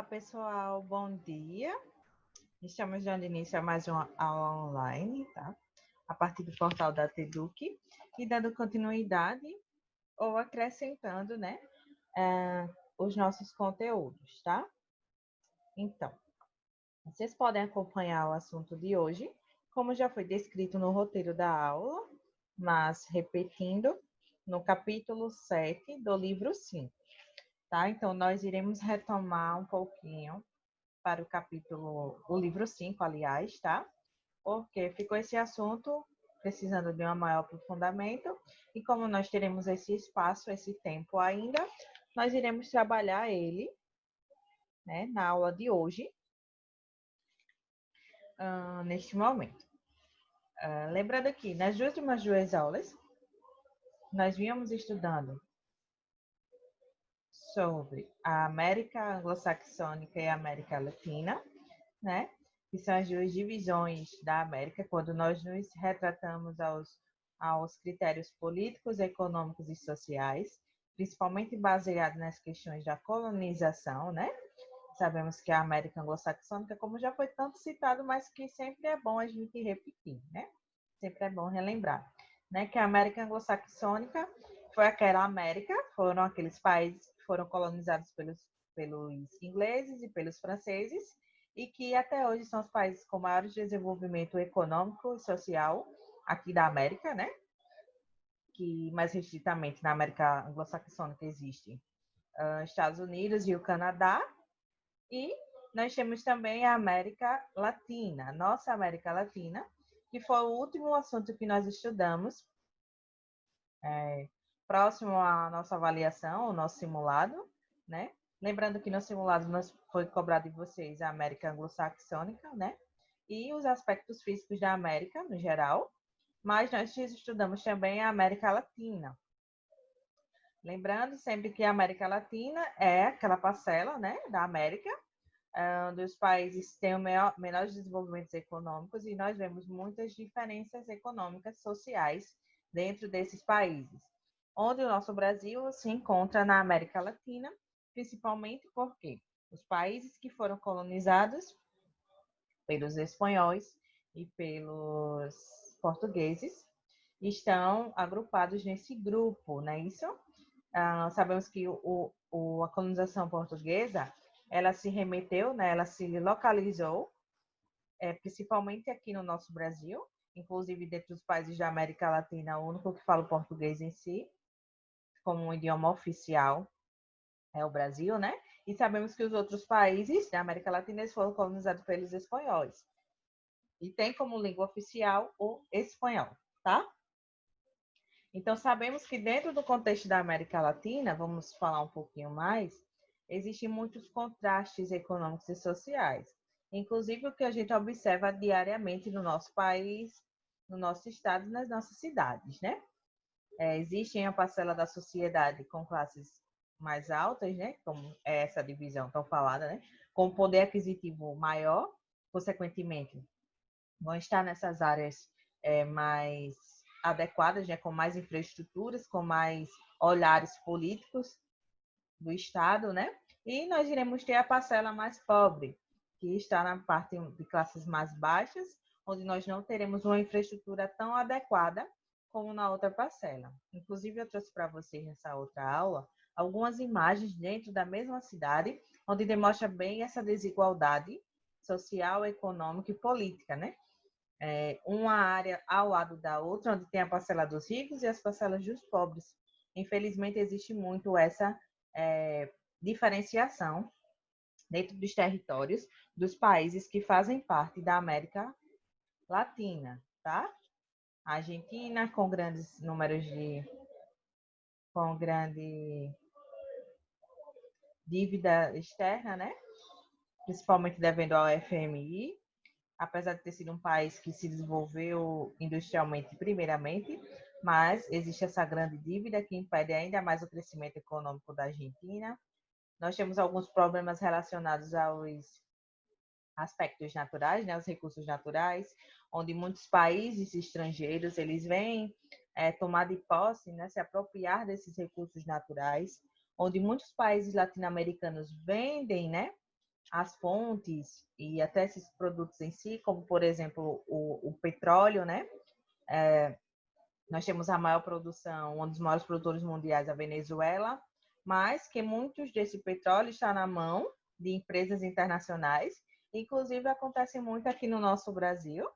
Olá, pessoal, bom dia. Estamos dando início a mais uma aula online, tá? A partir do portal da TEDUC e dando continuidade ou acrescentando, né, os nossos conteúdos, tá? Então, vocês podem acompanhar o assunto de hoje, como já foi descrito no roteiro da aula, mas repetindo, no capítulo 7 do livro 5, tá? Então, nós iremos retomar um pouquinho para o livro 5, aliás, tá? Porque ficou esse assunto precisando de um maior aprofundamento, e como nós teremos esse espaço, esse tempo ainda, nós iremos trabalhar ele, né, na aula de hoje, neste momento. Lembrando que nas últimas duas aulas, nós vínhamos estudando sobre a América Anglo-Saxônica e a América Latina, né? Que são as duas divisões da América, quando nós nos retratamos aos critérios políticos, econômicos e sociais, principalmente baseado nas questões da colonização, né? Sabemos que a América Anglo-Saxônica, como já foi tanto citado, mas que sempre é bom a gente repetir, né? Sempre é bom relembrar, né? Que a América Anglo-Saxônica foi aquela América, foram aqueles países que foram colonizados pelos ingleses e pelos franceses, e que até hoje são os países com maior desenvolvimento econômico e social aqui da América, né? Que mais restritamente na América Anglo-Saxônica existe Estados Unidos e o Canadá, e nós temos também a América Latina, nossa América Latina, que foi o último assunto que nós estudamos, próximo à nossa avaliação, o nosso simulado, né? Lembrando que no simulado nós foi cobrado de vocês a América Anglo-Saxônica, né? E os aspectos físicos da América, no geral, mas nós estudamos também a América Latina. Lembrando sempre que a América Latina é aquela parcela, né, da América, onde os países têm menores desenvolvimentos econômicos, e nós vemos muitas diferenças econômicas, sociais dentro desses países, onde o nosso Brasil se encontra na América Latina, principalmente porque os países que foram colonizados pelos espanhóis e pelos portugueses estão agrupados nesse grupo, não é isso? Sabemos que a colonização portuguesa, ela se remeteu, né, ela se localizou, principalmente aqui no nosso Brasil, inclusive dentre os países da América Latina, o único que fala o português em si, como um idioma oficial, é o Brasil, né? E sabemos que os outros países da América Latina foram colonizados pelos espanhóis. E tem como língua oficial o espanhol, tá? Então, sabemos que dentro do contexto da América Latina, vamos falar um pouquinho mais, existem muitos contrastes econômicos e sociais. Inclusive o que a gente observa diariamente no nosso país, no nosso estado e nas nossas cidades, né? Existem a parcela da sociedade com classes mais altas, né? Como é essa divisão tão falada, né? Com poder aquisitivo maior, consequentemente, vão estar nessas áreas mais adequadas, né, com mais infraestruturas, com mais olhares políticos do Estado, né? E nós iremos ter a parcela mais pobre, que está na parte de classes mais baixas, onde nós não teremos uma infraestrutura tão adequada como na outra parcela. Inclusive, eu trouxe para vocês nessa outra aula algumas imagens dentro da mesma cidade, onde demonstra bem essa desigualdade social, econômica e política, né? Uma área ao lado da outra, onde tem a parcela dos ricos e as parcelas dos pobres. Infelizmente, existe muito essa diferenciação dentro dos territórios dos países que fazem parte da América Latina, tá? A Argentina, com grandes números com grande dívida externa, né? Principalmente devendo ao FMI, apesar de ter sido um país que se desenvolveu industrialmente primeiramente, mas existe essa grande dívida que impede ainda mais o crescimento econômico da Argentina. Nós temos alguns problemas relacionados aos aspectos naturais, né, os recursos naturais, onde muitos países estrangeiros eles vêm tomar de posse, né, se apropriar desses recursos naturais, onde muitos países latino-americanos vendem, né, as fontes e até esses produtos em si, como, por exemplo, o petróleo, né? Nós temos a maior produção, um dos maiores produtores mundiais, a Venezuela, mas que muitos desse petróleo está na mão de empresas internacionais. Inclusive, acontece muito aqui no nosso Brasil,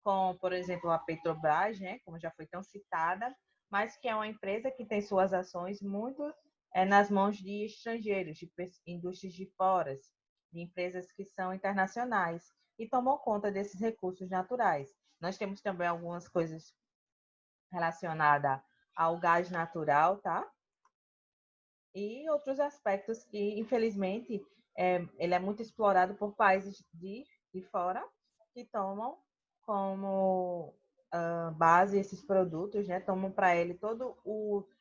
com, por exemplo, a Petrobras, né, como já foi tão citada, mas que é uma empresa que tem suas ações muito nas mãos de estrangeiros, de indústrias de fora, de empresas que são internacionais, e tomam conta desses recursos naturais. Nós temos também algumas coisas relacionadas ao gás natural, tá? E outros aspectos que, infelizmente, ele é muito explorado por países de fora que tomam como base esses produtos, né? Tomam para ele toda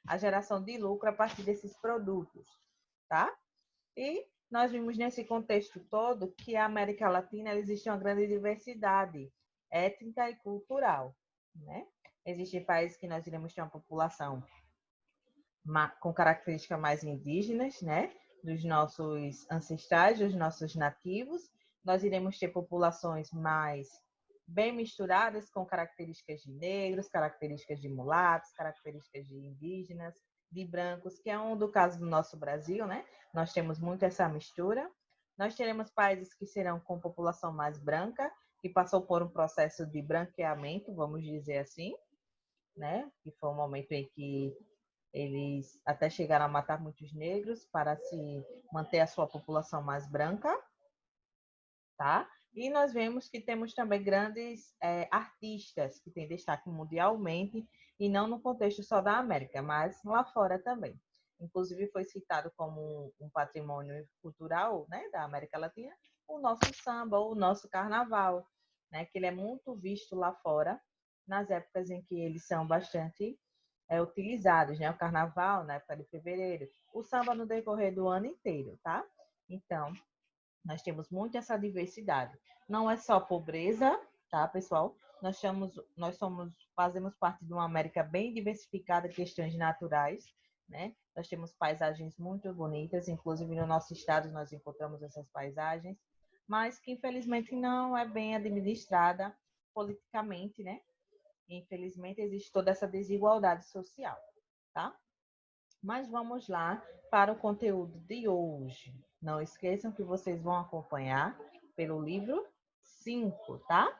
a geração de lucro a partir desses produtos, tá? E nós vimos nesse contexto todo que a América Latina existe uma grande diversidade étnica e cultural, né? Existem países que nós iremos ter uma população com características mais indígenas, né? Dos nossos ancestrais, dos nossos nativos. Nós iremos ter populações mais bem misturadas, com características de negros, características de mulatos, características de indígenas, de brancos, que é um do caso do nosso Brasil, né? Nós temos muito essa mistura. Nós teremos países que serão com população mais branca, que passou por um processo de branqueamento, vamos dizer assim, né? Que foi um momento em que eles até chegaram a matar muitos negros para se manter a sua população mais branca, tá? E nós vemos que temos também grandes artistas que têm destaque mundialmente e não no contexto só da América, mas lá fora também. Inclusive foi citado como um patrimônio cultural, né, da América Latina, o nosso samba, o nosso carnaval, né, que ele é muito visto lá fora nas épocas em que eles são bastante utilizados, né? O carnaval na época de fevereiro, o samba no decorrer do ano inteiro, tá? Então, nós temos muito essa diversidade. Não é só pobreza, tá, pessoal? Fazemos parte de uma América bem diversificada em questões naturais, né? Nós temos paisagens muito bonitas, inclusive no nosso estado nós encontramos essas paisagens, mas que infelizmente não é bem administrada politicamente, né? Infelizmente, existe toda essa desigualdade social, tá? Mas vamos lá para o conteúdo de hoje. Não esqueçam que vocês vão acompanhar pelo livro 5, tá?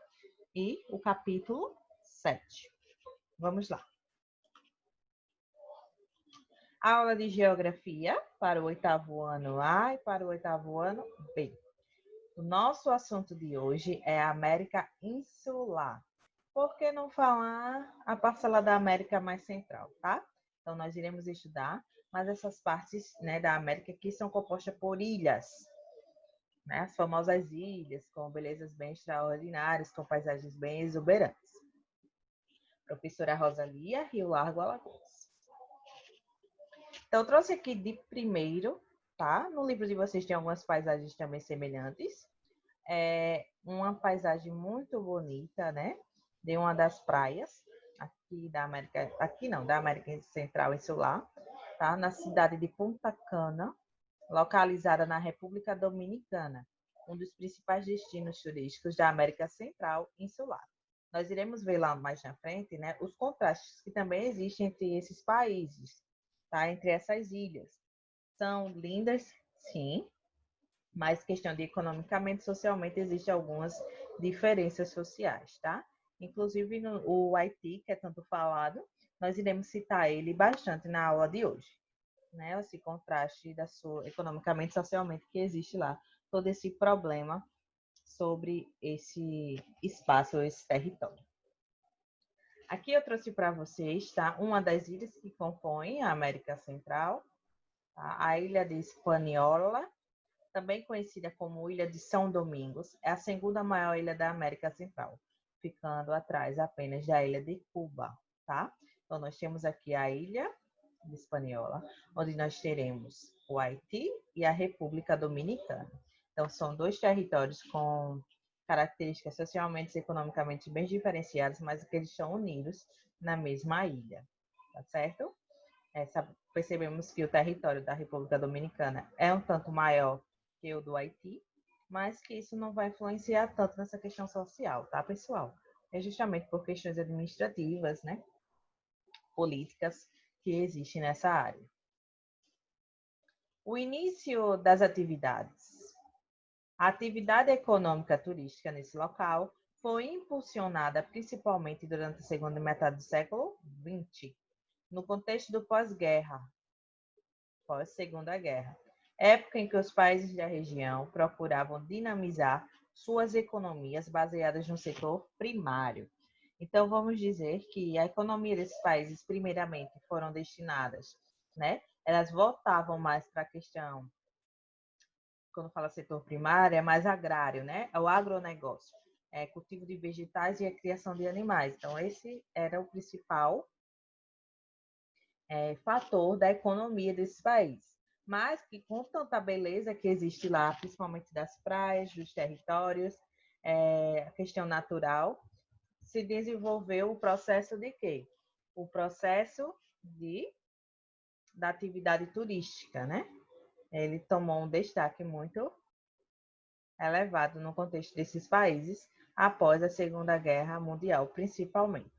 E o capítulo 7. Vamos lá. Aula de Geografia para o 8º ano A e para o 8º ano B. O nosso assunto de hoje é a América Insular. Por que não falar a parcela da América mais central, tá? Então, nós iremos estudar, mas essas partes, né, da América aqui são compostas por ilhas, né? As famosas ilhas, com belezas bem extraordinárias, com paisagens bem exuberantes. Professora Rosalia, Rio Largo, Alagoas. Então, eu trouxe aqui de primeiro, tá? No livro de vocês tem algumas paisagens também semelhantes. É uma paisagem muito bonita, né? De uma das praias aqui da América, aqui não, da América Central Insular, tá? Na cidade de Punta Cana, localizada na República Dominicana, um dos principais destinos turísticos da América Central Insular. Nós iremos ver lá mais na frente, né, os contrastes que também existem entre esses países, tá? Entre essas ilhas. São lindas, sim, mas questão de economicamente, socialmente, existem algumas diferenças sociais, tá? Inclusive o Haiti, que é tanto falado, nós iremos citar ele bastante na aula de hoje, né? Esse contraste da sua economicamente, socialmente que existe lá, todo esse problema sobre esse espaço, esse território. Aqui eu trouxe para vocês, tá? Uma das ilhas que compõem a América Central, tá? A ilha de Hispaniola, também conhecida como Ilha de São Domingos, é a segunda maior ilha da América Central, ficando atrás apenas da ilha de Cuba, tá? Então, nós temos aqui a ilha de Hispaniola, onde nós teremos o Haiti e a República Dominicana. Então, são dois territórios com características socialmente e economicamente bem diferenciadas, mas que eles estão unidos na mesma ilha, tá certo? Percebemos que o território da República Dominicana é um tanto maior que o do Haiti, mas que isso não vai influenciar tanto nessa questão social, tá, pessoal? É justamente por questões administrativas, né, políticas que existem nessa área. O início das atividades. A atividade econômica turística nesse local foi impulsionada principalmente durante a segunda metade do século XX, no contexto do pós-guerra, pós-segunda guerra, época em que os países da região procuravam dinamizar suas economias baseadas no setor primário. Então, vamos dizer que a economia desses países, primeiramente, foram destinadas, né? Elas voltavam mais para a questão, quando fala setor primário, é mais agrário, né? É o agronegócio, é cultivo de vegetais e a criação de animais. Então, esse era o principal fator da economia desses países. Mas que com tanta beleza que existe lá, principalmente das praias, dos territórios, a questão natural, se desenvolveu o processo de quê? O processo da atividade turística, né? Ele tomou um destaque muito elevado no contexto desses países após a Segunda Guerra Mundial, principalmente.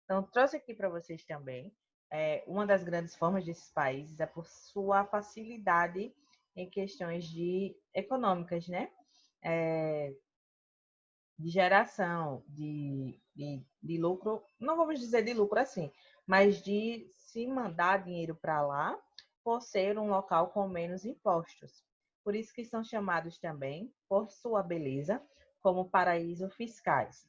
Então, trouxe aqui para vocês também uma das grandes formas desses países é por sua facilidade em questões econômicas, né? De geração, de lucro, não vamos dizer de lucro assim, mas de se mandar dinheiro para lá por ser um local com menos impostos. Por isso que são chamados também, por sua beleza, como paraísos fiscais.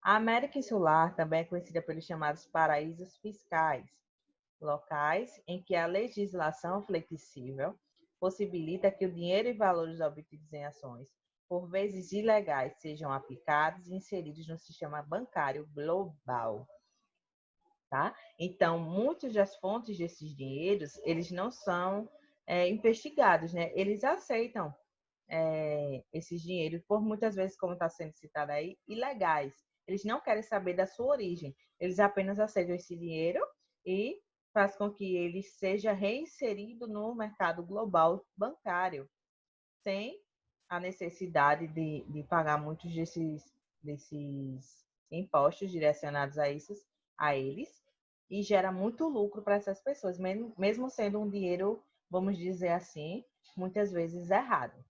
A América Insular também é conhecida pelos chamados paraísos fiscais, locais em que a legislação flexível possibilita que o dinheiro e valores obtidos em ações, por vezes ilegais, sejam aplicados e inseridos no sistema bancário global. Tá? Então, muitas das fontes desses dinheiros, eles não são investigados, né? Eles aceitam esses dinheiros, por muitas vezes, como está sendo citado aí, ilegais. Eles não querem saber da sua origem. Eles apenas aceitam esse dinheiro e faz com que ele seja reinserido no mercado global bancário, sem a necessidade de pagar muitos desses impostos direcionados a eles, e gera muito lucro para essas pessoas, mesmo sendo um dinheiro, vamos dizer assim, muitas vezes errado.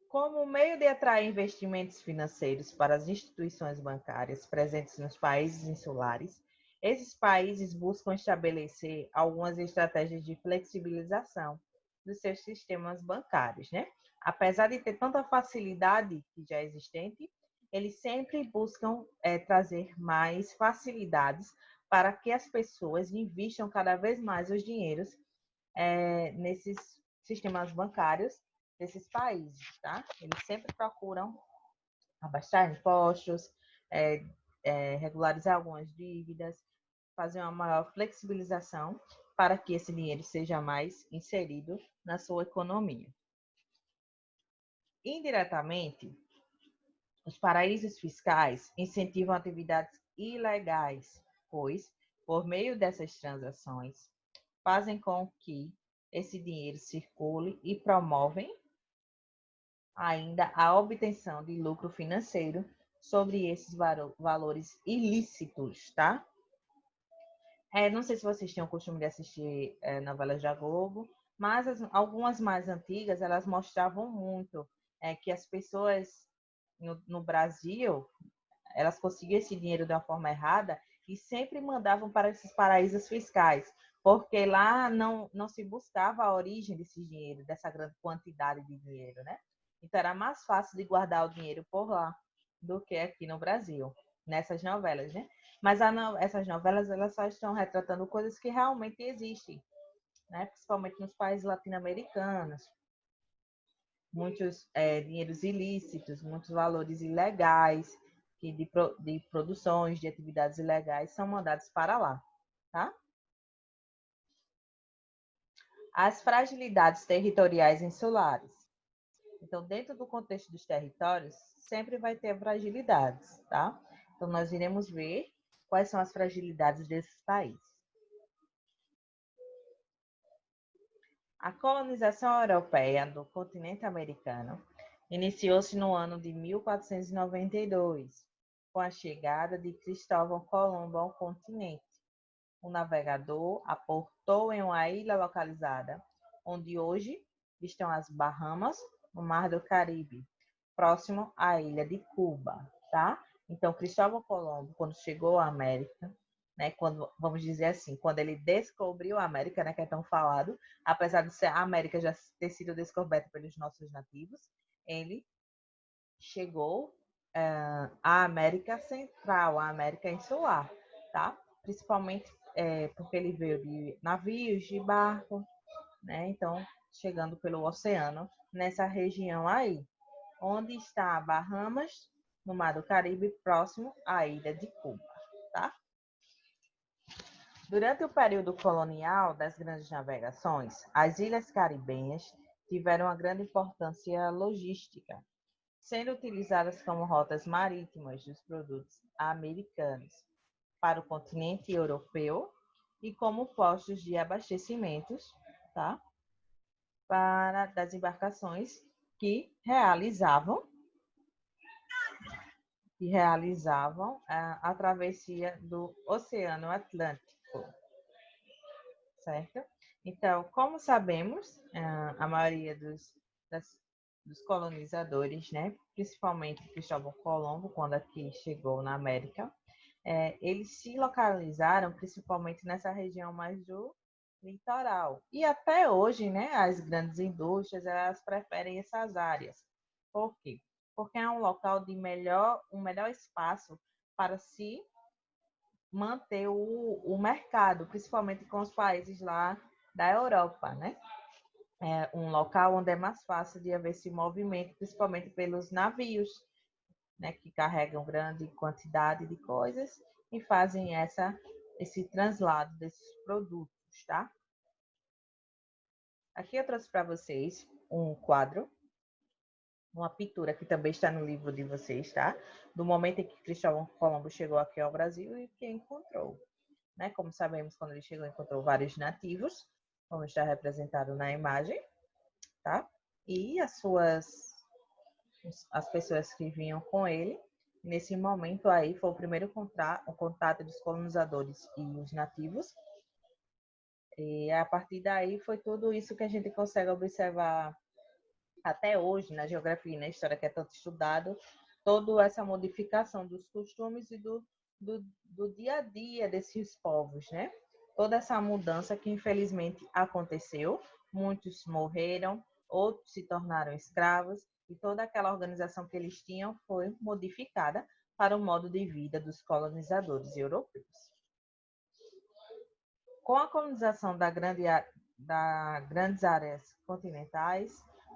Como meio de atrair investimentos financeiros para as instituições bancárias presentes nos países insulares, esses países buscam estabelecer algumas estratégias de flexibilização dos seus sistemas bancários, né? Apesar de ter tanta facilidade que já é existente, eles sempre buscam trazer mais facilidades para que as pessoas investam cada vez mais os dinheiros nesses sistemas bancários desses países, tá? Eles sempre procuram abaixar impostos, regularizar algumas dívidas, fazer uma maior flexibilização para que esse dinheiro seja mais inserido na sua economia. Indiretamente, os paraísos fiscais incentivam atividades ilegais, pois, por meio dessas transações, fazem com que esse dinheiro circule e promovem ainda a obtenção de lucro financeiro sobre esses valores ilícitos, tá? Não sei se vocês têm o costume de assistir novelas da Globo, mas algumas mais antigas, elas mostravam muito que as pessoas no Brasil, elas conseguiam esse dinheiro de uma forma errada e sempre mandavam para esses paraísos fiscais, porque lá não se buscava a origem desse dinheiro, dessa grande quantidade de dinheiro, né? Então era mais fácil de guardar o dinheiro por lá do que aqui no Brasil, nessas novelas, né? Mas essas novelas, elas só estão retratando coisas que realmente existem, né? Principalmente nos países latino-americanos. Muitos dinheiros ilícitos, muitos valores ilegais, que de produções, de atividades ilegais, são mandados para lá, tá? As fragilidades territoriais insulares. Então, dentro do contexto dos territórios, sempre vai ter fragilidades, tá? Então, nós iremos ver quais são as fragilidades desses países. A colonização europeia do continente americano iniciou-se no ano de 1492, com a chegada de Cristóvão Colombo ao continente. O navegador aportou em uma ilha localizada, onde hoje estão as Bahamas, no Mar do Caribe, próximo à ilha de Cuba, tá? Então, Cristóvão Colombo, quando chegou à América, né, quando, vamos dizer assim, quando ele descobriu a América, né, que é tão falado, apesar de a América já ter sido descoberta pelos nossos nativos, ele chegou à América Central, à América Insular, tá? Principalmente porque ele veio de navios, de barco, né? Então, chegando pelo oceano, nessa região aí, onde está Bahamas, no Mar do Caribe, próximo à ilha de Cuba, tá? Durante o período colonial das grandes navegações, as ilhas caribenhas tiveram uma grande importância logística, sendo utilizadas como rotas marítimas dos produtos americanos para o continente europeu e como postos de abastecimentos, tá? Para das embarcações que realizavam a travessia do Oceano Atlântico, certo? Então, como sabemos, a maioria dos colonizadores, né, principalmente Cristóvão Colombo, quando aqui chegou na América, eles se localizaram principalmente nessa região mais do litoral. E até hoje, né, as grandes indústrias, elas preferem essas áreas. Por quê? Porque é um local de um melhor espaço para se manter o mercado, principalmente com os países lá da Europa, né? É um local onde é mais fácil de haver esse movimento, principalmente pelos navios, né, que carregam grande quantidade de coisas e fazem esse translado desses produtos, tá? Aqui eu trouxe para vocês um quadro, uma pintura que também está no livro de vocês, tá? Do momento em que Cristóvão Colombo chegou aqui ao Brasil e que encontrou. Né? Como sabemos, quando ele chegou, encontrou vários nativos, como está representado na imagem, tá? E as pessoas que vinham com ele, nesse momento aí foi o primeiro o contato dos colonizadores e os nativos. E a partir daí foi tudo isso que a gente consegue observar até hoje na geografia e na história que é tanto estudado, toda essa modificação dos costumes e do dia a dia desses povos, né? Toda essa mudança que infelizmente aconteceu, muitos morreram, outros se tornaram escravos e toda aquela organização que eles tinham foi modificada para o modo de vida dos colonizadores europeus. Com a colonização das grandes áreas continentais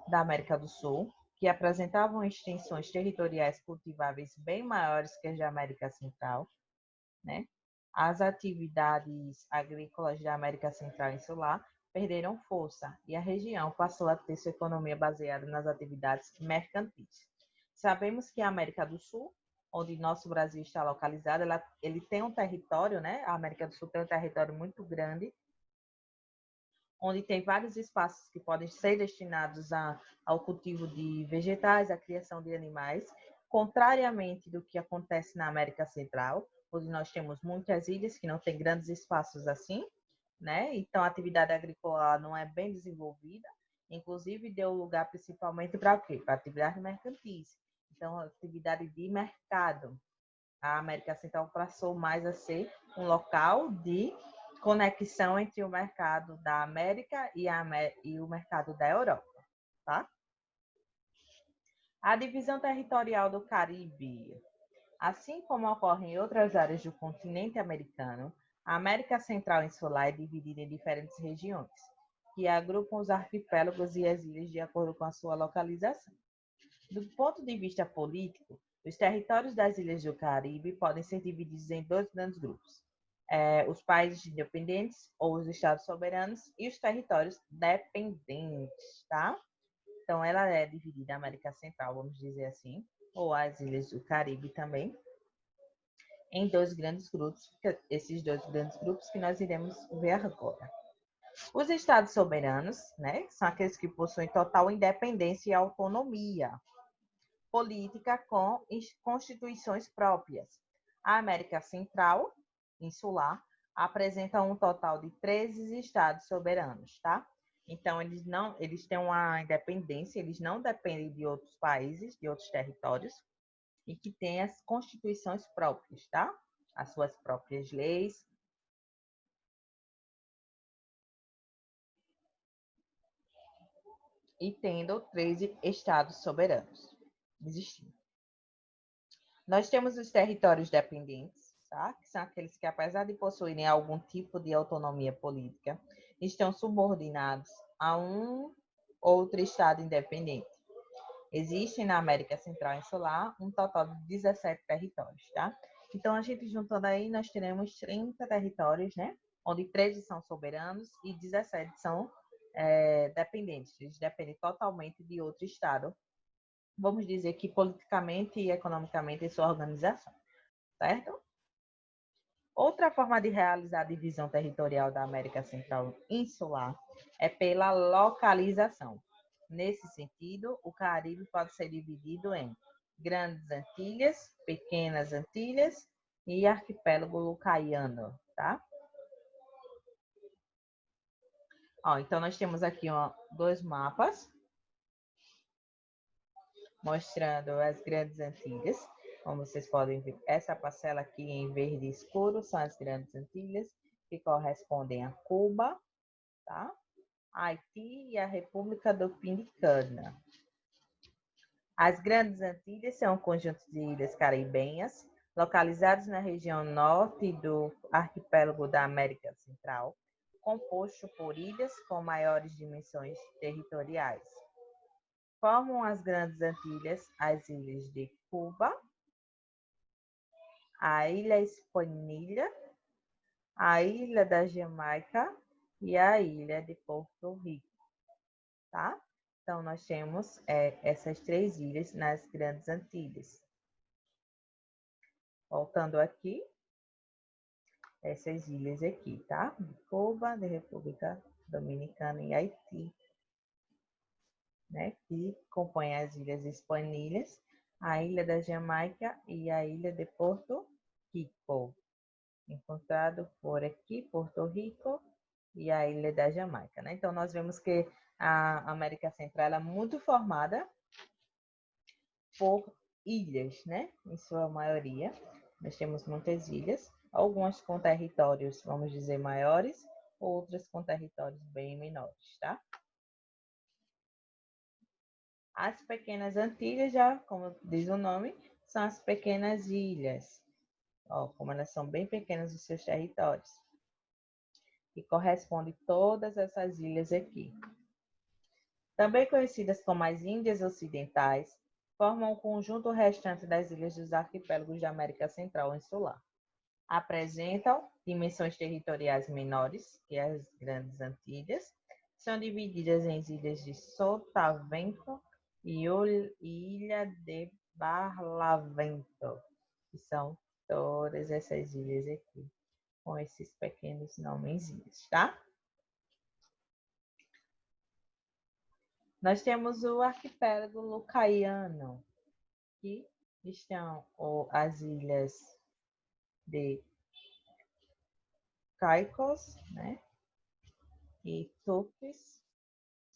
da América do Sul, que apresentavam extensões territoriais cultiváveis bem maiores que as da América Central, né? As atividades agrícolas da América Central e Insular perderam força e a região passou a ter sua economia baseada nas atividades mercantis. Sabemos que a América do Sul, onde nosso Brasil está localizado, ele tem um território, né? A América do Sul tem um território muito grande, onde tem vários espaços que podem ser destinados ao cultivo de vegetais, à criação de animais, contrariamente do que acontece na América Central, onde nós temos muitas ilhas que não têm grandes espaços assim, né? Então a atividade agrícola não é bem desenvolvida, inclusive deu lugar principalmente para quê? Para atividade mercantis. Então, atividade de mercado. A América Central passou mais a ser um local de conexão entre o mercado da América e o mercado da Europa, tá? A divisão territorial do Caribe. Assim como ocorre em outras áreas do continente americano, a América Central Insular é dividida em diferentes regiões, que agrupam os arquipélagos e as ilhas de acordo com a sua localização. Do ponto de vista político, os territórios das ilhas do Caribe podem ser divididos em dois grandes grupos: os países independentes ou os estados soberanos e os territórios dependentes, tá? Então, ela é dividida na América Central, vamos dizer assim, ou as ilhas do Caribe também, em dois grandes grupos, esses dois grandes grupos que nós iremos ver agora. Os estados soberanos, né, são aqueles que possuem total independência e autonomia política com constituições próprias. A América Central, insular, apresenta um total de 13 estados soberanos, tá? Então, eles têm uma independência, eles não dependem de outros países, de outros territórios, e que têm as constituições próprias, tá? As suas próprias leis. E tendo 13 estados soberanos existindo. Nós temos os territórios dependentes, tá? Que são aqueles que, apesar de possuírem algum tipo de autonomia política, estão subordinados a um outro estado independente. Existem na América Central e Insular um total de 17 territórios, tá? Então, a gente juntando aí, nós teremos 30 territórios, né? Onde 13 são soberanos e 17 são dependentes. Eles dependem totalmente de outro estado, vamos dizer que politicamente e economicamente em sua organização, certo? Outra forma de realizar a divisão territorial da América Central Insular é pela localização. Nesse sentido, o Caribe pode ser dividido em Grandes Antilhas, Pequenas Antilhas e Arquipélago Lucaiano, tá? Ó, então, nós temos aqui dois mapas mostrando as Grandes Antilhas. Como vocês podem ver, essa parcela aqui em verde escuro são as Grandes Antilhas, que correspondem a Cuba, tá? Haiti e a República Dominicana. As Grandes Antilhas são um conjunto de ilhas caribenhas, localizadas na região norte do arquipélago da América Central, composto por ilhas com maiores dimensões territoriais. Formam as Grandes Antilhas as ilhas de Cuba, a Ilha Hispaniola, a Ilha da Jamaica e a Ilha de Porto Rico, tá? Então, nós temos essas três ilhas nas Grandes Antilhas. Voltando aqui, essas ilhas aqui, tá? De Cuba, de República Dominicana e Haiti, né? Que compõem as Ilhas Hispaniolas, a Ilha da Jamaica e a Ilha de Porto Rico. Encontrado por aqui, Porto Rico e a Ilha da Jamaica, né? Então, nós vemos que a América Central é muito formada por ilhas, né? Em sua maioria. Nós temos muitas ilhas, algumas com territórios, vamos dizer, maiores, outras com territórios bem menores, tá? As pequenas Antilhas, já, como diz o nome, são as pequenas ilhas. Ó, como elas são bem pequenas os seus territórios. E corresponde todas essas ilhas aqui. Também conhecidas como as Índias Ocidentais, formam o conjunto restante das ilhas dos arquipélagos da América Central e Insular. Apresentam dimensões territoriais menores que as Grandes Antilhas, são divididas em ilhas de Sotavento e Ilha de Barlavento, que são todas essas ilhas aqui, com esses pequenos nomezinhos, tá? Nós temos o arquipélago Lucaiano, que estão as ilhas de Caicos, né? E Tupis.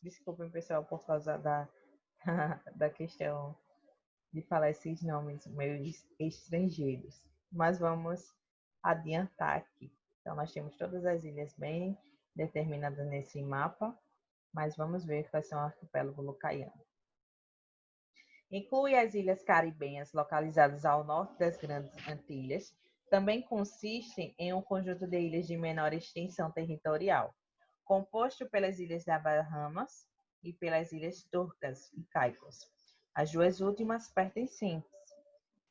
Desculpem, pessoal, por causa da questão de falar esses nomes meio estrangeiros. Mas vamos adiantar aqui. Então, nós temos todas as ilhas bem determinadas nesse mapa, mas vamos ver quais são o arquipélago Lucaiano. Inclui as ilhas caribenhas localizadas ao norte das Grandes Antilhas. Também consistem em um conjunto de ilhas de menor extensão territorial, composto pelas ilhas da Bahamas e pelas ilhas Turcas e Caicos. As duas últimas pertencentes,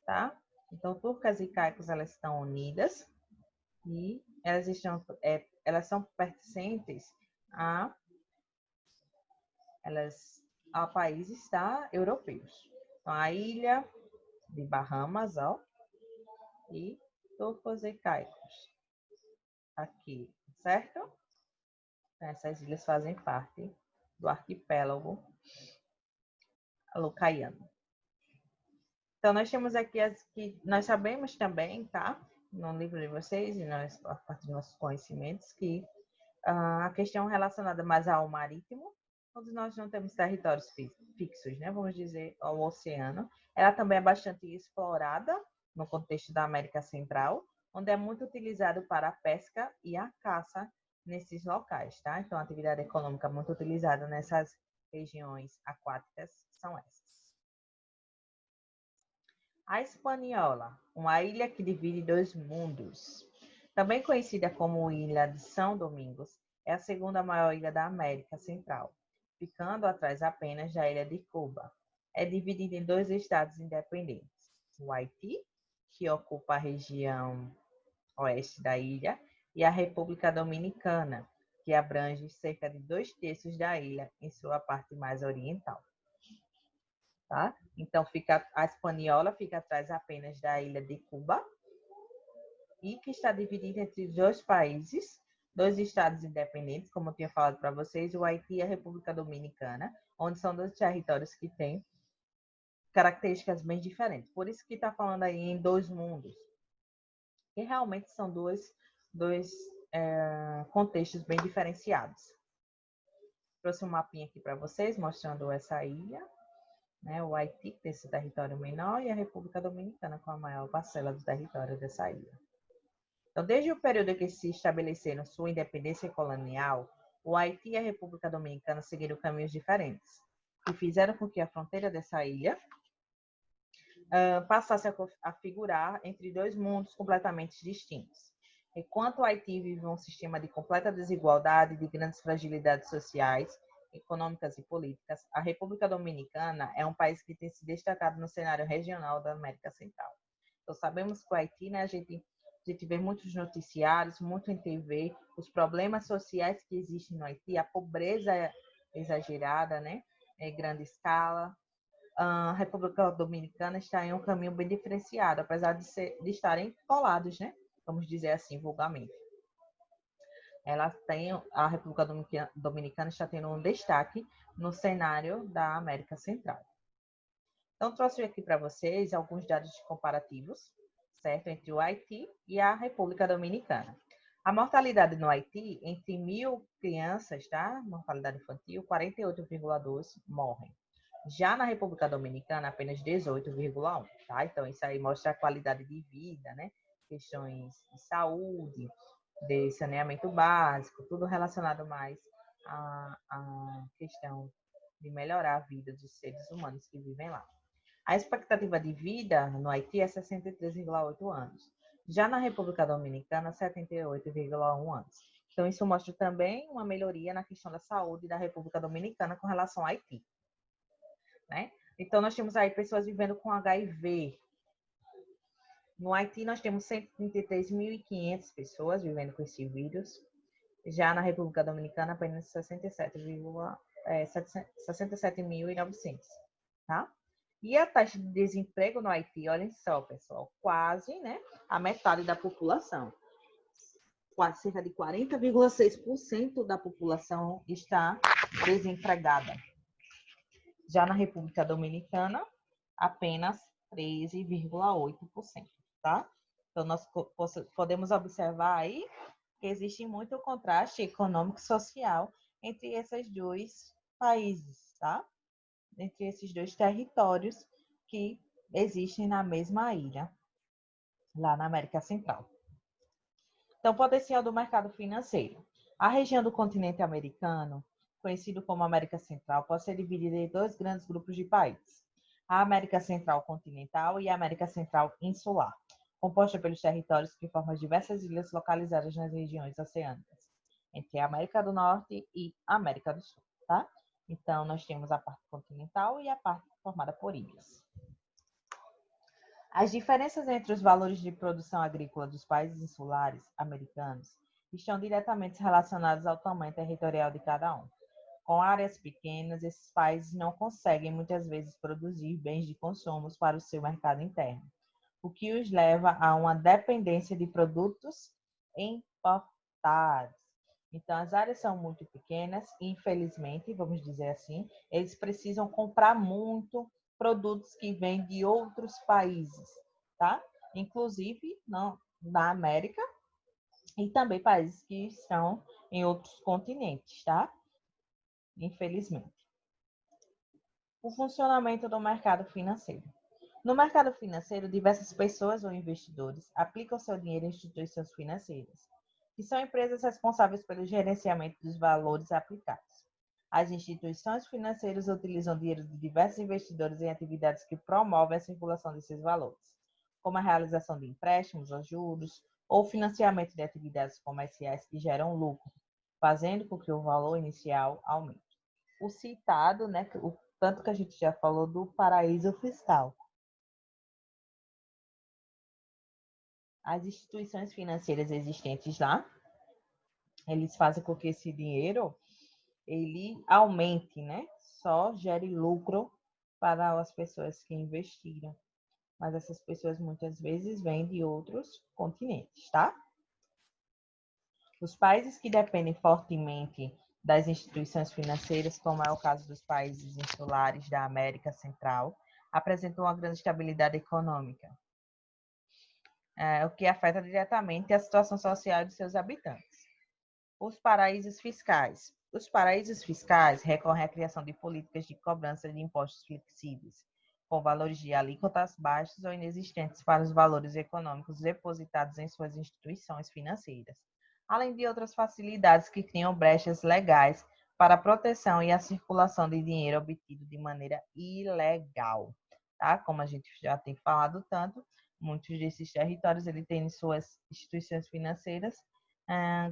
tá? Então, Turcas e Caicos, elas estão unidas e elas são pertencentes a países, tá, europeus. Então, a ilha de Bahamas, ó, e Turcos e Caicos, aqui, certo? Essas ilhas fazem parte do arquipélago Alocaiano. Então, nós temos aqui as que nós sabemos também, tá? No livro de vocês e nós, a partir dos nossos conhecimentos, que a questão relacionada mais ao marítimo, onde nós não temos territórios fixos, né? Vamos dizer, ao oceano, ela também é bastante explorada no contexto da América Central, onde é muito utilizado para a pesca e a caça nesses locais, tá? Então, a atividade econômica muito utilizada nessas regiões aquáticas são essas. A Hispaniola, uma ilha que divide dois mundos. Também conhecida como Ilha de São Domingos, é a segunda maior ilha da América Central, ficando atrás apenas da ilha de Cuba. É dividida em dois estados independentes: o Haiti, que ocupa a região oeste da ilha, e a República Dominicana, que abrange cerca de 2/3 da ilha em sua parte mais oriental. Tá? Então, a Hispaniola fica atrás apenas da ilha de Cuba, e que está dividida entre dois países, dois estados independentes, como eu tinha falado para vocês, o Haiti e a República Dominicana, onde são dois territórios que têm características bem diferentes. Por isso que está falando aí em dois mundos, que realmente são dois contextos bem diferenciados. Trouxe um mapinha aqui para vocês, mostrando essa ilha, né? O Haiti, que tem esse território menor, e a República Dominicana, com a maior parcela do território dessa ilha. Então, desde o período em que se estabeleceram sua independência colonial, o Haiti e a República Dominicana seguiram caminhos diferentes, que fizeram com que a fronteira dessa ilha passasse a figurar entre dois mundos completamente distintos. Enquanto o Haiti vive um sistema de completa desigualdade e de grandes fragilidades sociais, econômicas e políticas, a República Dominicana é um país que tem se destacado no cenário regional da América Central. Então, sabemos que o Haiti, né, a gente vê muitos noticiários, muito em TV, os problemas sociais que existem no Haiti, a pobreza exagerada, né, em grande escala. A República Dominicana está em um caminho bem diferenciado, apesar de estarem colados, né, vamos dizer assim, vulgarmente. A República Dominicana está tendo um destaque no cenário da América Central. Então, trouxe aqui para vocês alguns dados comparativos, certo, entre o Haiti e a República Dominicana. A mortalidade no Haiti, entre 1.000 crianças, tá? Mortalidade infantil, 48,2 morrem. Já na República Dominicana, apenas 18,1, tá? Então, isso aí mostra a qualidade de vida, né? Questões de saúde, de saneamento básico, tudo relacionado mais à questão de melhorar a vida dos seres humanos que vivem lá. A expectativa de vida no Haiti é 63,8 anos. Já na República Dominicana, 78,1 anos. Então, isso mostra também uma melhoria na questão da saúde da República Dominicana com relação ao Haiti, né? Então, nós temos aí pessoas vivendo com HIV. No Haiti, nós temos 133.500 pessoas vivendo com esse vírus. Já na República Dominicana, apenas 67.900, tá? E a taxa de desemprego no Haiti, olhem só, pessoal, quase, né, a metade da população. Cerca de 40,6% da população está desempregada. Já na República Dominicana, apenas 13,8%, tá? Então, nós podemos observar aí que existe muito contraste econômico e social entre esses dois países, tá? Entre esses dois territórios que existem na mesma ilha, lá na América Central. Então, potencial do mercado financeiro. A região do continente americano, conhecido como América Central, pode ser dividida em dois grandes grupos de países: a América Central continental e a América Central insular, composta pelos territórios que formam as diversas ilhas localizadas nas regiões oceânicas, entre a América do Norte e a América do Sul, tá? Então, nós temos a parte continental e a parte formada por ilhas. As diferenças entre os valores de produção agrícola dos países insulares americanos estão diretamente relacionadas ao tamanho territorial de cada um. Com áreas pequenas, esses países não conseguem muitas vezes produzir bens de consumo para o seu mercado interno, o que os leva a uma dependência de produtos importados. Então, as áreas são muito pequenas e, infelizmente, vamos dizer assim, eles precisam comprar muito produtos que vêm de outros países, tá? Inclusive na América e também países que estão em outros continentes, tá? Infelizmente. O funcionamento do mercado financeiro. No mercado financeiro, diversas pessoas ou investidores aplicam seu dinheiro em instituições financeiras, que são empresas responsáveis pelo gerenciamento dos valores aplicados. As instituições financeiras utilizam dinheiro de diversos investidores em atividades que promovem a circulação desses valores, como a realização de empréstimos a juros ou financiamento de atividades comerciais que geram lucro, fazendo com que o valor inicial aumente. O citado, né, o tanto que a gente já falou do paraíso fiscal. As instituições financeiras existentes lá, eles fazem com que esse dinheiro ele aumente, né? Só gere lucro para as pessoas que investiram. Mas essas pessoas muitas vezes vêm de outros continentes, tá? Os países que dependem fortemente das instituições financeiras, como é o caso dos países insulares da América Central, apresentam uma grande estabilidade econômica, o que afeta diretamente a situação social de seus habitantes. Os paraísos fiscais. Os paraísos fiscais recorrem à criação de políticas de cobrança de impostos flexíveis, com valores de alíquotas baixos ou inexistentes para os valores econômicos depositados em suas instituições financeiras, além de outras facilidades que criam brechas legais para a proteção e a circulação de dinheiro obtido de maneira ilegal. Tá? Como a gente já tem falado tanto, muitos desses territórios ele têm suas instituições financeiras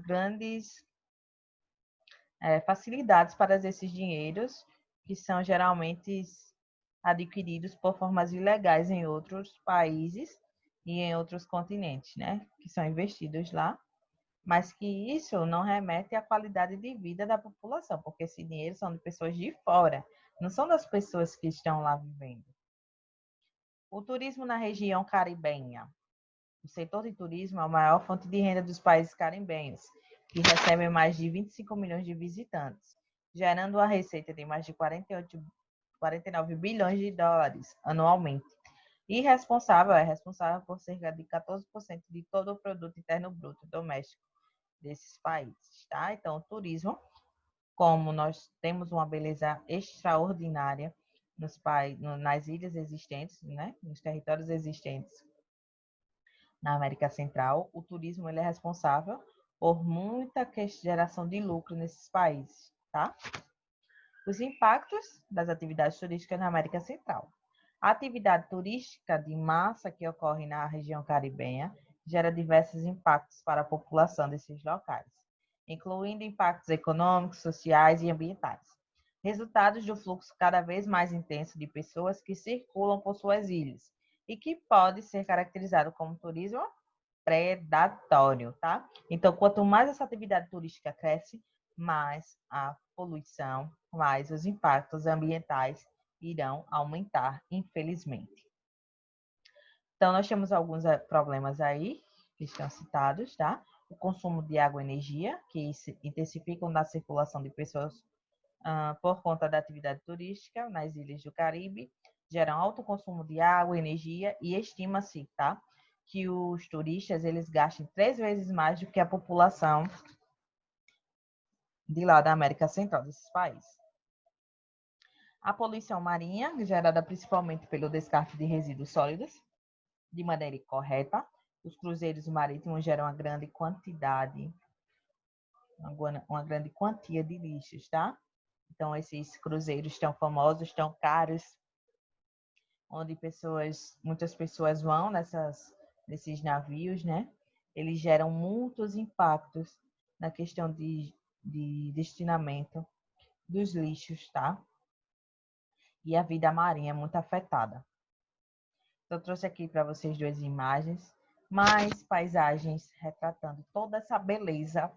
grandes facilidades para esses dinheiros que são geralmente adquiridos por formas ilegais em outros países e em outros continentes, né? Que são investidos lá, mas que isso não remete à qualidade de vida da população, porque esse dinheiro são de pessoas de fora, não são das pessoas que estão lá vivendo. O turismo na região caribenha. O setor de turismo é a maior fonte de renda dos países caribenhos, que recebem mais de 25 milhões de visitantes, gerando uma receita de mais de 49 bilhões de dólares anualmente. E é responsável por cerca de 14% de todo o produto interno bruto doméstico desses países, tá? Então, o turismo, como nós temos uma beleza extraordinária nas ilhas existentes, né? Nos territórios existentes na América Central, o turismo ele é responsável por muita geração de lucro nesses países, tá? Os impactos das atividades turísticas na América Central. A atividade turística de massa que ocorre na região caribenha gera diversos impactos para a população desses locais, incluindo impactos econômicos, sociais e ambientais. Resultados do fluxo cada vez mais intenso de pessoas que circulam por suas ilhas e que pode ser caracterizado como turismo predatório, tá? Então, quanto mais essa atividade turística cresce, mais a poluição, mais os impactos ambientais irão aumentar, infelizmente. Então, nós temos alguns problemas aí que estão citados, tá? O consumo de água e energia, que se intensificam na circulação de pessoas por conta da atividade turística nas ilhas do Caribe, geram alto consumo de água, energia e estima-se, tá? Que os turistas eles gastem 3 vezes mais do que a população de lá da América Central, desses países. A poluição marinha, gerada principalmente pelo descarte de resíduos sólidos, de maneira incorreta. Os cruzeiros marítimos geram uma grande quantia de lixos, tá? Então, esses cruzeiros tão famosos, tão caros, onde muitas pessoas vão nesses navios, né? Eles geram muitos impactos na questão de destinamento dos lixos, tá? E a vida marinha é muito afetada. Então, eu trouxe aqui para vocês duas imagens, mais paisagens retratando toda essa beleza,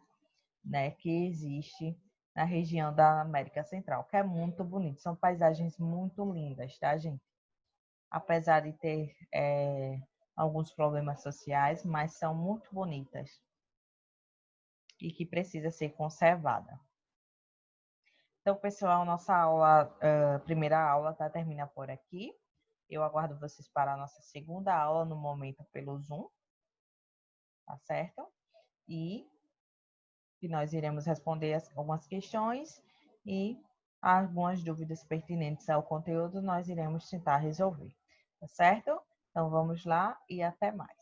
né, que existe na região da América Central, que é muito bonito. São paisagens muito lindas, tá, gente? Apesar de ter alguns problemas sociais, mas são muito bonitas. e que precisa ser conservada. Então, pessoal, nossa aula, primeira aula, termina por aqui. Eu aguardo vocês para a nossa segunda aula, no momento pelo Zoom, tá certo? E nós iremos responder algumas questões e algumas dúvidas pertinentes ao conteúdo nós iremos tentar resolver, tá certo? Então, vamos lá e até mais.